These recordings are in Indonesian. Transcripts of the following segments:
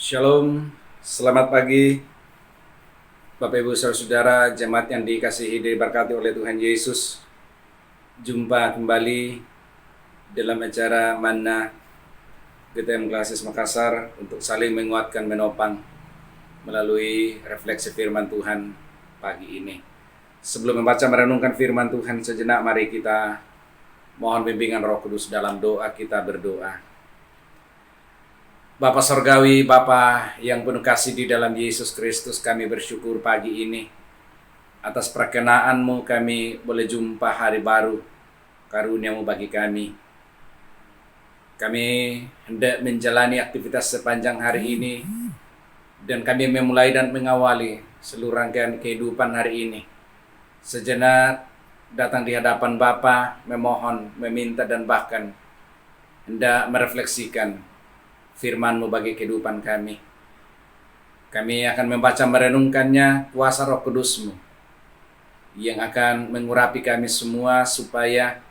Shalom, selamat pagi Bapak Ibu Saudara jemaat yang dikasihi diberkati oleh Tuhan Yesus. Jumpa kembali dalam acara Manna GTM Klasis Makassar untuk saling menguatkan menopang melalui refleksi firman Tuhan pagi ini. Sebelum membaca merenungkan firman Tuhan sejenak, mari kita mohon bimbingan Roh Kudus dalam doa. Kita berdoa. Bapa Sorgawi, Bapa yang penuh kasih di dalam Yesus Kristus, kami bersyukur pagi ini atas perkenaanmu kami boleh jumpa hari baru, karunia-Mu bagi kami. Kami hendak menjalani aktivitas sepanjang hari ini, dan kami memulai dan mengawali seluruh rangkaian kehidupan hari ini. Sejenak datang di hadapan Bapa, memohon, meminta, dan bahkan hendak merefleksikan firman-Mu bagi kehidupan kami. Kami akan membaca merenungkannya, kuasa Roh Kudus-Mu yang akan mengurapi kami semua supaya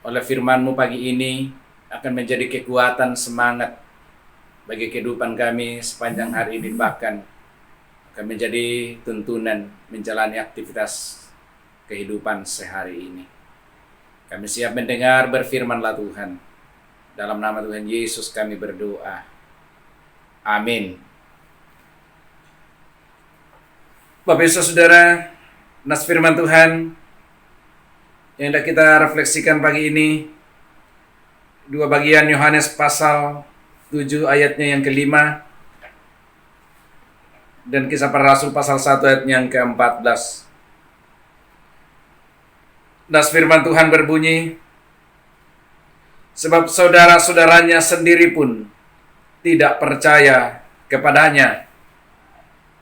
oleh firman-Mu pagi ini akan menjadi kekuatan semangat bagi kehidupan kami sepanjang hari ini, bahkan akan menjadi tuntunan menjalani aktivitas kehidupan sehari ini. Kami siap mendengar, berfirman-Lah Tuhan. Dalam nama Tuhan Yesus kami berdoa. Amin. Bapak Ibu Saudara, nas firman Tuhan yang hendak kita refleksikan pagi ini, dua bagian Yohanes pasal 7 ayatnya yang kelima, dan Kisah Para Rasul pasal 1 ayatnya yang ke-14. Nas firman Tuhan berbunyi, sebab saudara-saudaranya sendiri pun tidak percaya kepadanya.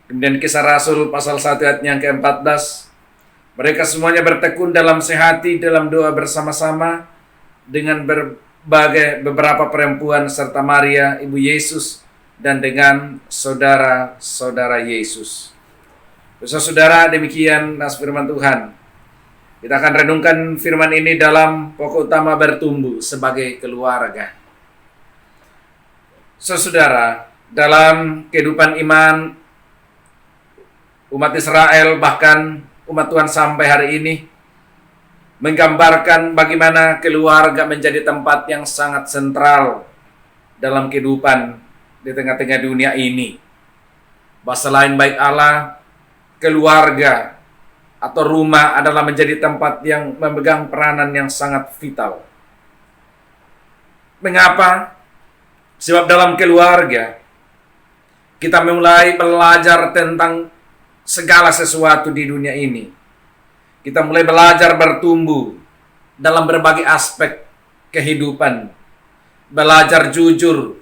Kemudian Kisah Rasul pasal 1 ayat yang ke-14. Mereka semuanya bertekun dalam sehati dalam doa bersama-sama dengan beberapa perempuan serta Maria ibu Yesus dan dengan saudara-saudara Yesus. Saudara, demikian nas firman Tuhan. Kita akan renungkan firman ini dalam pokok utama bertumbuh sebagai keluarga. Saudara, dalam kehidupan iman umat Israel, bahkan umat Tuhan sampai hari ini, menggambarkan bagaimana keluarga menjadi tempat yang sangat sentral dalam kehidupan di tengah-tengah dunia ini. Bahasa lain baik Allah, keluarga atau rumah adalah menjadi tempat yang memegang peranan yang sangat vital. Mengapa? Sebab dalam keluarga kita mulai belajar tentang segala sesuatu di dunia ini. Kita mulai belajar bertumbuh dalam berbagai aspek kehidupan. Belajar jujur,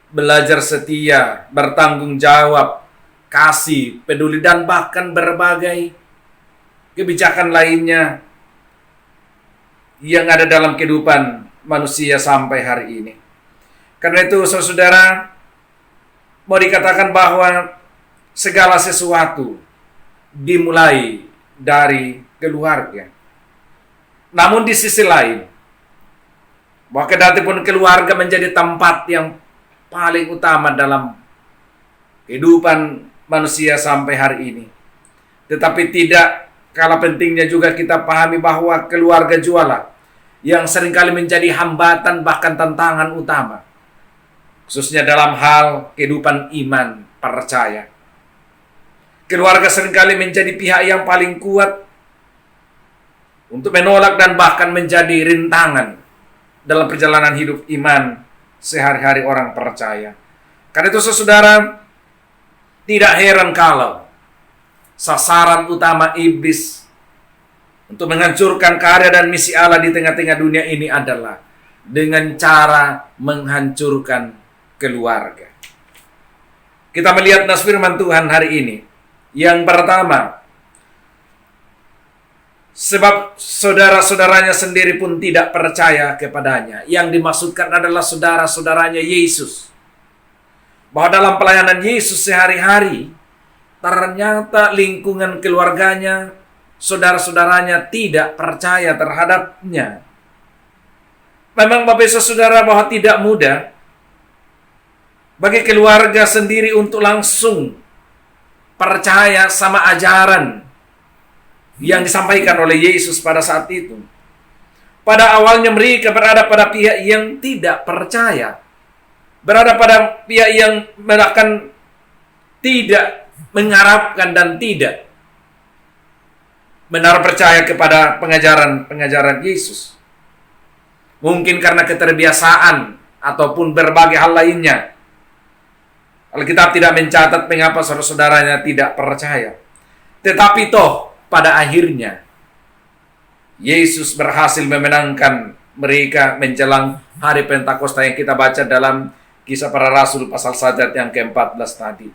belajar setia, bertanggung jawab, kasih, peduli, dan bahkan berbagai kebijakan lainnya yang ada dalam kehidupan manusia sampai hari ini. Karena itu, saudara, mau dikatakan bahwa segala sesuatu dimulai dari keluarga. Namun di sisi lain, bahwa kedatipun keluarga menjadi tempat yang paling utama dalam kehidupan manusia sampai hari ini, tetapi tidak kalah pentingnya juga kita pahami bahwa keluarga jualah yang seringkali menjadi hambatan bahkan tantangan utama, khususnya dalam hal kehidupan iman percaya. Keluarga seringkali menjadi pihak yang paling kuat untuk menolak dan bahkan menjadi rintangan dalam perjalanan hidup iman sehari-hari orang percaya. Karena itu, saudara, tidak heran kalau sasaran utama iblis untuk menghancurkan karya dan misi Allah di tengah-tengah dunia ini adalah dengan cara menghancurkan keluarga. Kita melihat nas firman Tuhan hari ini. Yang pertama, sebab saudara-saudaranya sendiri pun tidak percaya kepadanya. Yang dimaksudkan adalah saudara-saudaranya Yesus. Bahwa dalam pelayanan Yesus sehari-hari, ternyata lingkungan keluarganya, saudara-saudaranya tidak percaya terhadapnya. Memang Bapak Ibu Saudara, bahwa tidak mudah bagi keluarga sendiri untuk langsung percaya sama ajaran yang disampaikan oleh Yesus pada saat itu. Pada awalnya mereka berada pada pihak yang tidak percaya, berada pada pihak yang bahkan tidak mengharapkan dan tidak benar percaya kepada pengajaran Yesus. Mungkin karena keterbiasaan ataupun berbagai hal lainnya. Alkitab tidak mencatat mengapa saudara-saudaranya tidak percaya. Tetapi toh pada akhirnya Yesus berhasil memenangkan mereka menjelang hari Pentakosta yang kita baca dalam Kisah Para Rasul pasal 1 yang ke-14 tadi.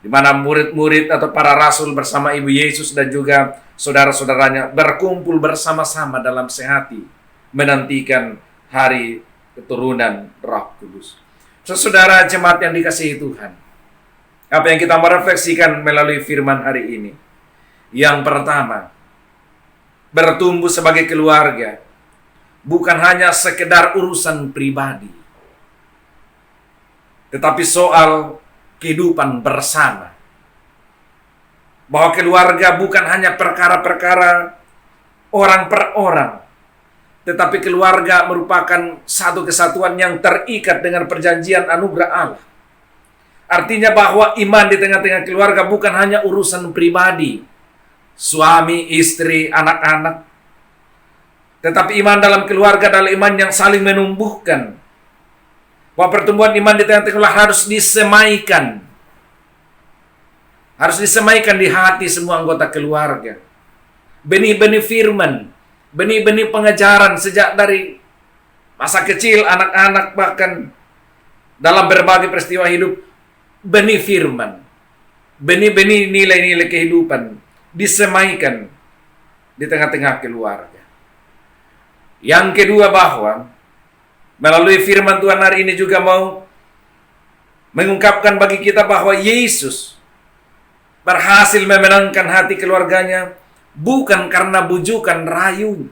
Di mana murid-murid atau para rasul bersama Ibu Yesus dan juga saudara-saudaranya berkumpul bersama-sama dalam sehati menantikan hari keturunan Roh Kudus. Saudara jemaat yang dikasihi Tuhan, apa yang kita merefleksikan melalui firman hari ini? Yang pertama, bertumbuh sebagai keluarga bukan hanya sekedar urusan pribadi, tetapi soal kehidupan bersama. Bahwa keluarga bukan hanya perkara-perkara orang per orang, tetapi keluarga merupakan satu kesatuan yang terikat dengan perjanjian anugerah Allah. Artinya bahwa iman di tengah-tengah keluarga bukan hanya urusan pribadi, suami, istri, anak-anak, tetapi iman dalam keluarga adalah iman yang saling menumbuhkan. Bahwa pertumbuhan iman di tengah-tengah harus disemaikan. Harus disemaikan di hati semua anggota keluarga. Benih-benih firman, benih-benih pengajaran sejak dari masa kecil, anak-anak, bahkan dalam berbagai peristiwa hidup, benih firman, benih-benih nilai-nilai kehidupan disemaikan di tengah-tengah keluarga. Yang kedua, bahwa melalui firman Tuhan hari ini juga mau mengungkapkan bagi kita bahwa Yesus berhasil memenangkan hati keluarganya bukan karena bujukan rayu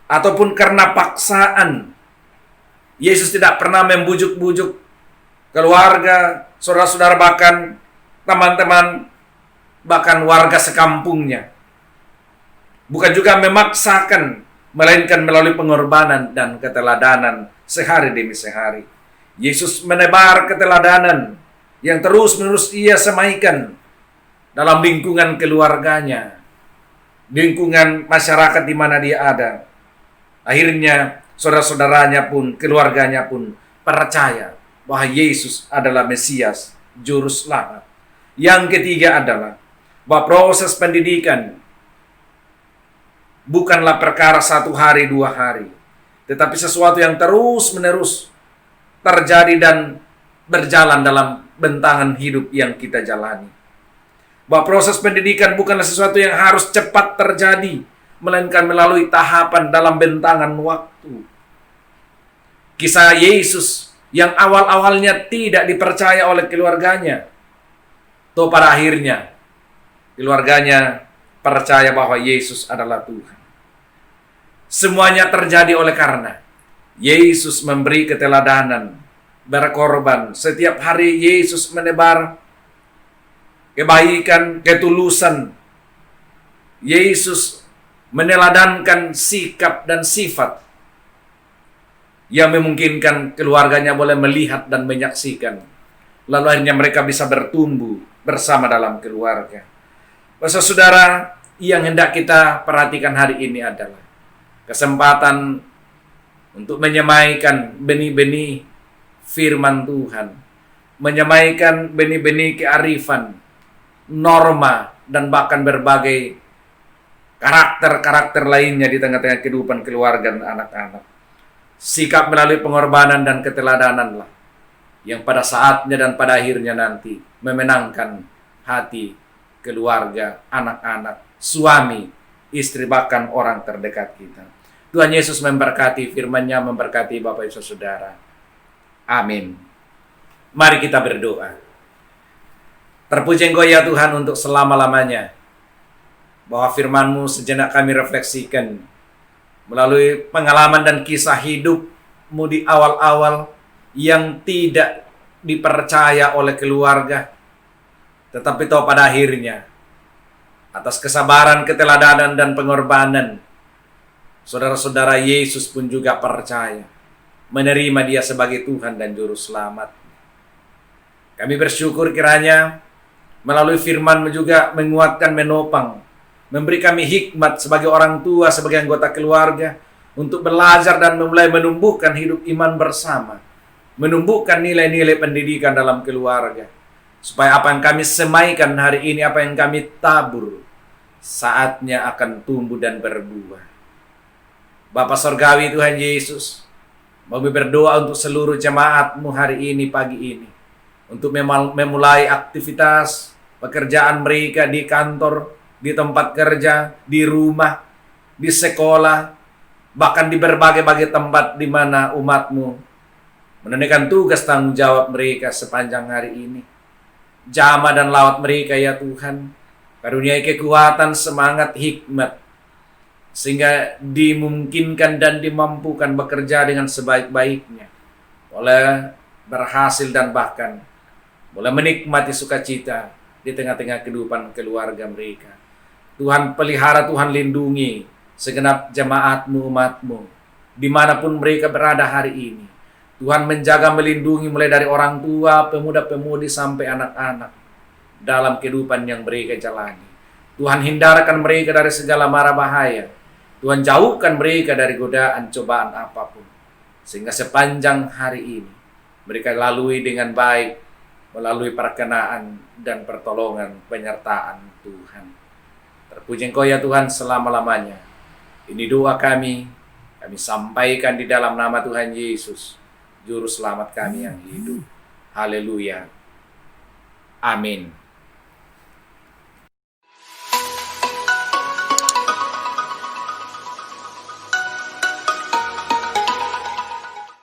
ataupun karena paksaan. Yesus tidak pernah membujuk-bujuk keluarga, saudara-saudara, bahkan teman-teman, bahkan warga sekampungnya. Bukan juga memaksakan, melainkan melalui pengorbanan dan keteladanan sehari demi sehari. Yesus menebar keteladanan yang terus-menerus ia semaikan dalam lingkungan keluarganya, lingkungan masyarakat di mana dia ada. Akhirnya saudara-saudaranya pun, keluarganya pun percaya bahwa Yesus adalah Mesias, Juru Selamat. Yang ketiga adalah bahwa proses pendidikan bukanlah perkara 1 hari, 2 hari, tetapi sesuatu yang terus-menerus terjadi dan berjalan dalam bentangan hidup yang kita jalani. Bahwa proses pendidikan bukanlah sesuatu yang harus cepat terjadi, melainkan melalui tahapan dalam bentangan waktu. Kisah Yesus yang awal-awalnya tidak dipercaya oleh keluarganya, toh pada akhirnya keluarganya percaya bahwa Yesus adalah Tuhan. Semuanya terjadi oleh karena Yesus memberi keteladanan, berkorban. Setiap hari Yesus menebar kebaikan, ketulusan. Yesus meneladankan sikap dan sifat yang memungkinkan keluarganya boleh melihat dan menyaksikan. Lalu akhirnya mereka bisa bertumbuh bersama dalam keluarga. Saudara, yang hendak kita perhatikan hari ini adalah kesempatan untuk menyemaikan benih-benih firman Tuhan, menyemaikan benih-benih kearifan, norma, dan bahkan berbagai karakter-karakter lainnya di tengah-tengah kehidupan keluarga dan anak-anak. Sikap melalui pengorbanan dan keteladananlah yang pada saatnya dan pada akhirnya nanti memenangkan hati keluarga, anak-anak, suami, istri, bahkan orang terdekat kita. Tuhan Yesus memberkati, firman-Nya memberkati Bapak Ibu Saudara. Amin. Mari kita berdoa. Terpuji Engkau ya Tuhan untuk selama-lamanya, bahwa firman-Mu sejenak kami refleksikan melalui pengalaman dan kisah hidup-Mu di awal-awal yang tidak dipercaya oleh keluarga. Tetapi toh pada akhirnya, atas kesabaran, keteladanan, dan pengorbanan, saudara-saudara, Yesus pun juga percaya, menerima Dia sebagai Tuhan dan Juru Selamat. Kami bersyukur kiranya melalui firman juga menguatkan, menopang, memberi kami hikmat sebagai orang tua, sebagai anggota keluarga, untuk belajar dan mulai menumbuhkan hidup iman bersama, menumbuhkan nilai-nilai pendidikan dalam keluarga, supaya apa yang kami semaikan hari ini, apa yang kami tabur, saatnya akan tumbuh dan berbuah. Bapa Sorgawi Tuhan Yesus, kami berdoa untuk seluruh jemaat-Mu hari ini, pagi ini, untuk memulai aktivitas pekerjaan mereka di kantor, di tempat kerja, di rumah, di sekolah, bahkan di berbagai-bagai tempat di mana umat-Mu menunaikan tugas tanggung jawab mereka sepanjang hari ini. Jamah dan lawat mereka ya Tuhan, karuniai kekuatan, semangat, hikmat, sehingga dimungkinkan dan dimampukan bekerja dengan sebaik-baiknya, boleh berhasil dan bahkan boleh menikmati sukacita di tengah-tengah kehidupan keluarga mereka. Tuhan pelihara, Tuhan lindungi segenap jemaat-Mu, umat-Mu, dimanapun mereka berada hari ini. Tuhan menjaga, melindungi mulai dari orang tua, pemuda-pemudi sampai anak-anak dalam kehidupan yang mereka jalani. Tuhan hindarkan mereka dari segala mara bahaya. Tuhan jauhkan mereka dari godaan cobaan apapun, sehingga sepanjang hari ini mereka lalui dengan baik melalui perkenaan dan pertolongan penyertaan Tuhan. Terpuji Engkau ya Tuhan selama-lamanya. Ini doa kami sampaikan di dalam nama Tuhan Yesus, Juru Selamat kami yang hidup. Haleluya. Amin.